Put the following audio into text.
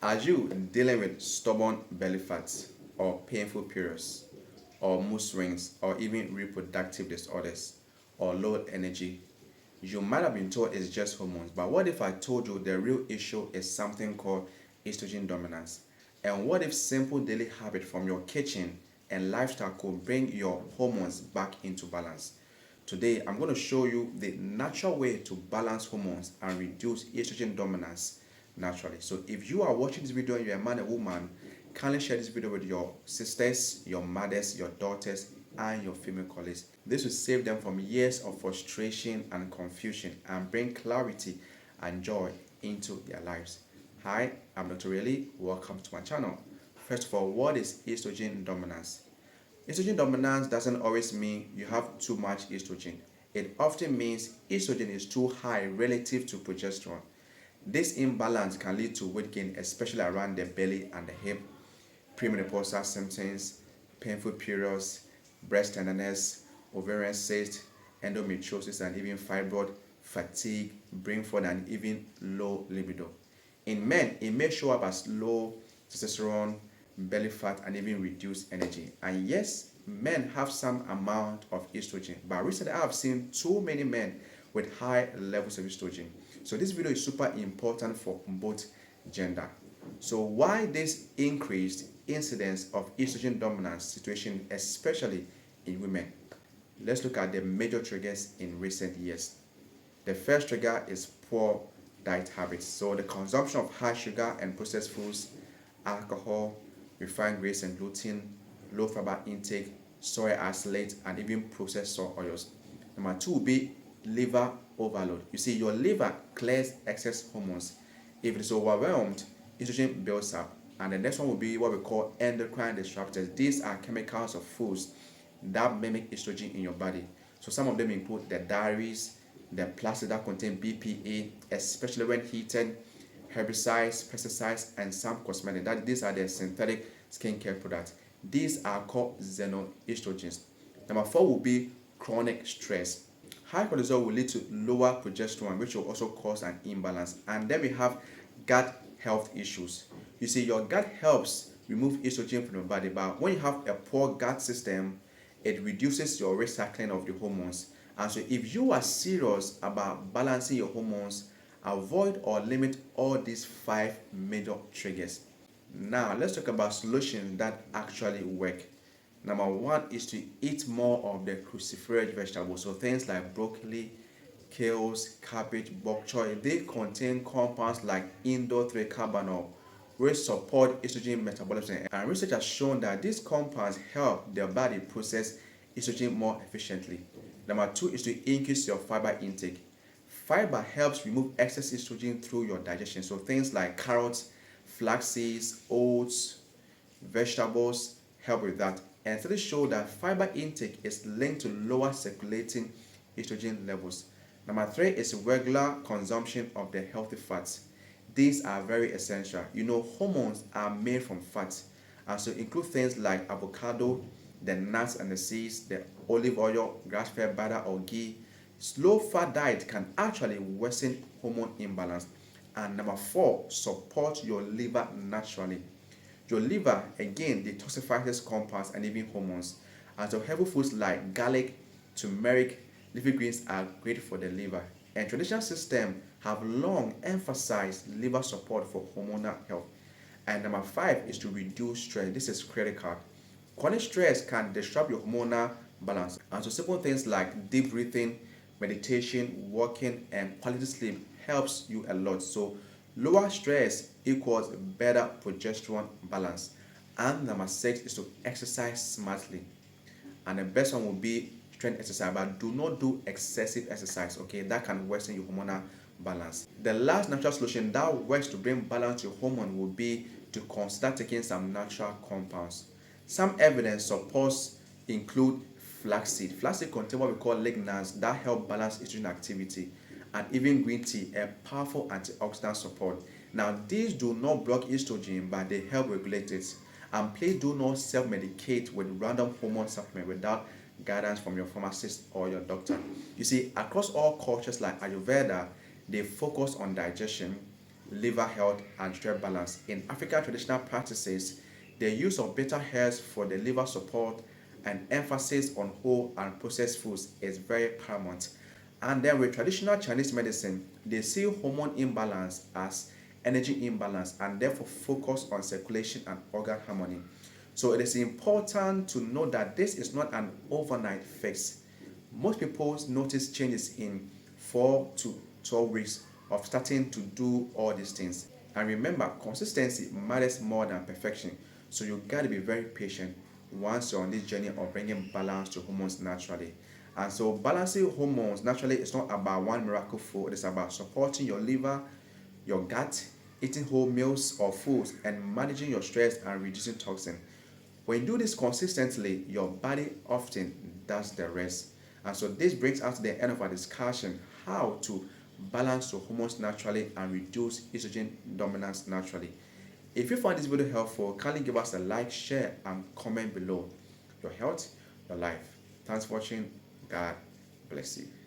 Are you dealing with stubborn belly fat, or painful periods, or mood swings, or even reproductive disorders, or low energy? You might have been told it's just hormones, but what if I told you the real issue is something called estrogen dominance? And what if simple daily habit from your kitchen and lifestyle could bring your hormones back into balance? Today, I'm going to show you the natural way to balance hormones and reduce estrogen dominance naturally. So if you are watching this video and you're a man or woman, kindly share this video with your sisters, your mothers, your daughters, and your female colleagues. This will save them from years of frustration and confusion and bring clarity and joy into their lives. Hi, I'm Dr.RAYLEE. Welcome to my channel. First of all, what is estrogen dominance? Estrogen dominance doesn't always mean you have too much estrogen. It often means estrogen is too high relative to progesterone. This imbalance can lead to weight gain, especially around the belly and the hip, premenopausal symptoms, painful periods, breast tenderness, ovarian cyst, endometriosis, and even fibroid, fatigue, brain fog, and even low libido. In men, it may show up as low testosterone, belly fat, and even reduced energy. And yes, men have some amount of estrogen, but recently I have seen too many men with high levels of estrogen. So this video is super important for both gender. So why this increased incidence of estrogen dominance situation, especially in women? Let's look at the major triggers in recent years. The first trigger is poor diet habits. So the consumption of high sugar and processed foods, alcohol, refined grains and gluten, low fiber intake, soy isolate, and even processed soy oils. Number two will be liver overload. You see, your liver clears excess hormones. If it is overwhelmed, estrogen builds up. And the next one will be what we call endocrine disruptors. These are chemicals of foods that mimic estrogen in your body. So some of them include the dairies, the plastics that contain BPA, especially when heated, herbicides, pesticides, and some cosmetics. These are the synthetic skincare products. These are called xenoestrogens. Number four will be chronic stress. High cortisol will lead to lower progesterone, which will also cause an imbalance. And then we have gut health issues. You see, your gut helps remove estrogen from your body, but when you have a poor gut system, it reduces your recycling of the hormones. And so if you are serious about balancing your hormones, avoid or limit all these 5 major triggers. Now, let's talk about solutions that actually work. Number one is to eat more of the cruciferous vegetables. So things like broccoli, kales, cabbage, bok choy, they contain compounds like indole-3-carbinol, which support estrogen metabolism. And research has shown that these compounds help the body process estrogen more efficiently. Number two is to increase your fiber intake. Fiber helps remove excess estrogen through your digestion. So things like carrots, flax seeds, oats, vegetables help with that. And studies show that fiber intake is linked to lower circulating estrogen levels. Number three is regular consumption of the healthy fats. These are very essential. You know, hormones are made from fats, and so include things like avocado, the nuts and the seeds, the olive oil, grass-fed butter or ghee. Slow fat diet can actually worsen hormone imbalance. And number four, support your liver naturally. Your liver, again, detoxifies compounds and even hormones. And so healthy foods like garlic, turmeric, leafy greens are great for the liver. And traditional systems have long emphasized liver support for hormonal health. And number five is to reduce stress. This is critical. Chronic stress can disrupt your hormonal balance. And so simple things like deep breathing, meditation, walking, and quality sleep helps you a lot. So lower stress equals better progesterone balance. And number six is to exercise smartly. And the best one will be strength exercise, but do not do excessive exercise, okay? That can worsen your hormonal balance. The last natural solution that works to bring balance to your hormone will be to consider taking some natural compounds. Some evidence supports include flaxseed. Flaxseed contains what we call lignans that help balance estrogen activity, and even green tea, a powerful antioxidant support. Now, these do not block estrogen, but they help regulate it. And please do not self-medicate with random hormone supplement without guidance from your pharmacist or your doctor. You see, across all cultures like Ayurveda, they focus on digestion, liver health, and stress balance. In African traditional practices, the use of bitter herbs for the liver support and emphasis on whole and processed foods is very paramount. And then with traditional Chinese medicine, they see hormone imbalance as energy imbalance and therefore focus on circulation and organ harmony. So it is important to know that this is not an overnight fix. Most people notice changes in 4 to 12 weeks of starting to do all these things. And remember, consistency matters more than perfection. So you got to be very patient once you're on this journey of bringing balance to hormones naturally. And so balancing hormones naturally is not about one miracle food. It is about supporting your liver, your gut, eating whole meals or foods, and managing your stress and reducing toxin. When you do this consistently, your body often does the rest. And so this brings us to the end of our discussion, how to balance your hormones naturally and reduce estrogen dominance naturally. If you found this video helpful, kindly give us a like, share, and comment below. Your health, your life. Thanks for watching. God bless you.